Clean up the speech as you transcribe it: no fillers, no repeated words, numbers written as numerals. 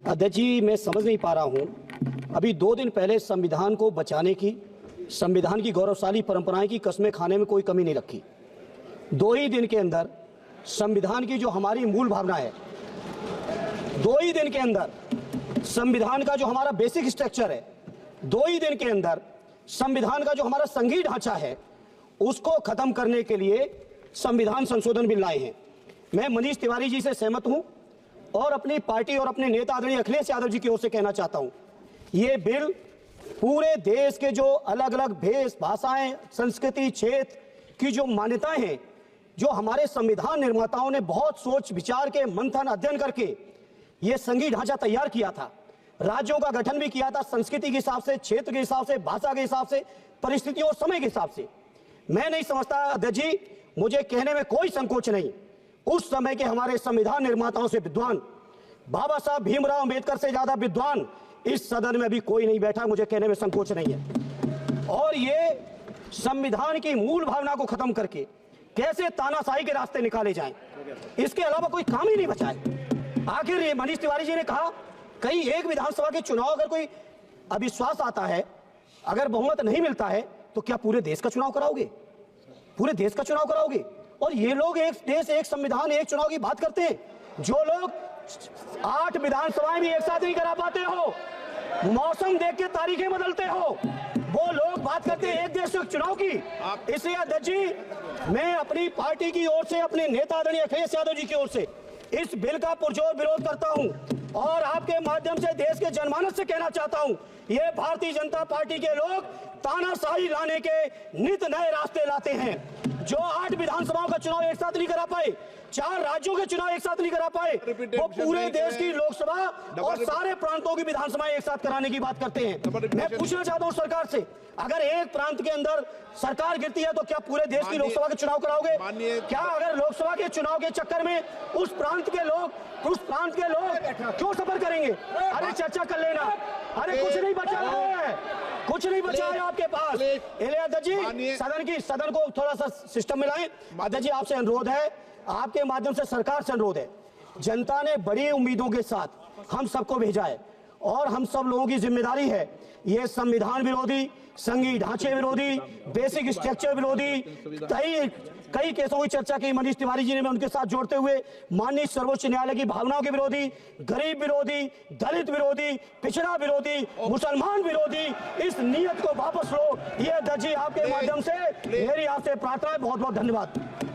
अध्यक्ष जी, मैं समझ नहीं पा रहा हूं। अभी 2 दिन पहले संविधान को बचाने की, संविधान की गौरवशाली परंपराएं की कस्में खाने में कोई कमी नहीं रखी। 2 ही दिन के अंदर संविधान की जो हमारी मूल भावना है, 2 ही दिन के अंदर संविधान का जो हमारा बेसिक स्ट्रक्चर है, 2 ही दिन के अंदर संविधान का जो हमारा संघीय ढांचा है, उसको खत्म करने के लिए संविधान संशोधन बिल लाए हैं। मैं मनीष तिवारी जी से सहमत हूं और अपनी पार्टी और अपने नेता आदरणीय अखिलेश यादव जी की ओर से कहना चाहता हूं, ये बिल पूरे देश के जो अलग अलग भेष, भाषाएं, संस्कृति, क्षेत्र की जो मान्यताएं हैं, जो हमारे संविधान निर्माताओं ने बहुत सोच विचार के मंथन अध्ययन करके ये संघीय ढांचा तैयार किया था, राज्यों का गठन भी किया था, संस्कृति के हिसाब से, क्षेत्र के हिसाब से, भाषा के हिसाब से, परिस्थितियों और समय के हिसाब से। मैं नहीं समझता अध्यक्ष जी, मुझे कहने में कोई संकोच नहीं, उस समय के हमारे संविधान निर्माताओं से विद्वान, बाबा साहब भीमराव अंबेडकर से ज्यादा विद्वान इस सदन में अभी कोई नहीं बैठा, मुझे कहने में संकोच नहीं है। और ये संविधान की मूल भावना को खत्म करके कैसे तानाशाही के रास्ते निकाले जाएं, इसके अलावा कोई काम ही नहीं बचा है। आखिर ये मनीष तिवारी जी ने कहा, कहीं एक विधानसभा के चुनाव अगर कोई अविश्वास आता है, अगर बहुमत नहीं मिलता है, तो क्या पूरे देश का चुनाव कराओगे? पूरे देश का चुनाव कराओगे? और ये लोग एक देश, एक संविधान, एक चुनाव की बात करते हैं। जो लोग 8 विधानसभाएं भी एक साथ नहीं करा पाते हो, मौसम देख के तारीखें बदलते हो, वो लोग बात करते हैं एक देश एक चुनाव की। इसलिए अध्यक्ष जी, मैं अपनी पार्टी की ओर से, अपने नेता आदरणीय अखिलेश यादव जी की ओर से इस बिल का पुरजोर विरोध करता हूं और आपके माध्यम से देश के जनमानस से कहना चाहता हूं, ये भारतीय जनता पार्टी के लोग तानाशाही लाने के नित नए रास्ते लाते हैं। जो 8 विधानसभाओं का चुनाव एक साथ नहीं करा पाए, 4 राज्यों के चुनाव एक साथ नहीं करा पाए, वो पूरे देश की लोकसभा और सारे प्रांतों की विधानसभाएं एक साथ कराने की बात करते हैं। मैं पूछना चाहता हूं सरकार से, अगर एक प्रांत के अंदर सरकार गिरती है तो क्या पूरे देश की लोकसभा के चुनाव कराओगे? क्या अगर लोकसभा के चुनाव के चक्कर में उस प्रांत के लोग क्यों सफर करेंगे? अरे चर्चा कर लेना, अरे कुछ नहीं बचा है, कुछ नहीं बचा है आपके पास। अध्यक्ष जी, सदन को थोड़ा सा सिस्टम में लाएं। अध्यक्ष जी, आपसे अनुरोध है, आपके माध्यम से सरकार से अनुरोध है, जनता ने बड़ी उम्मीदों के साथ हम सबको भेजा है और हम सब लोगों की जिम्मेदारी है, ये संविधान विरोधी, संघीय ढांचे विरोधी, बेसिक स्ट्रक्चर विरोधी कई केसों की चर्चा की मनीष तिवारी जी ने, मैं उनके साथ जोड़ते हुए माननीय सर्वोच्च न्यायालय की भावनाओं के विरोधी, गरीब विरोधी, दलित विरोधी, पिछड़ा विरोधी, मुसलमान विरोधी, इस नियत को वापस लो। ये अध्यक्ष जी, आपके माध्यम से मेरी आपसे प्रार्थना है। बहुत बहुत धन्यवाद।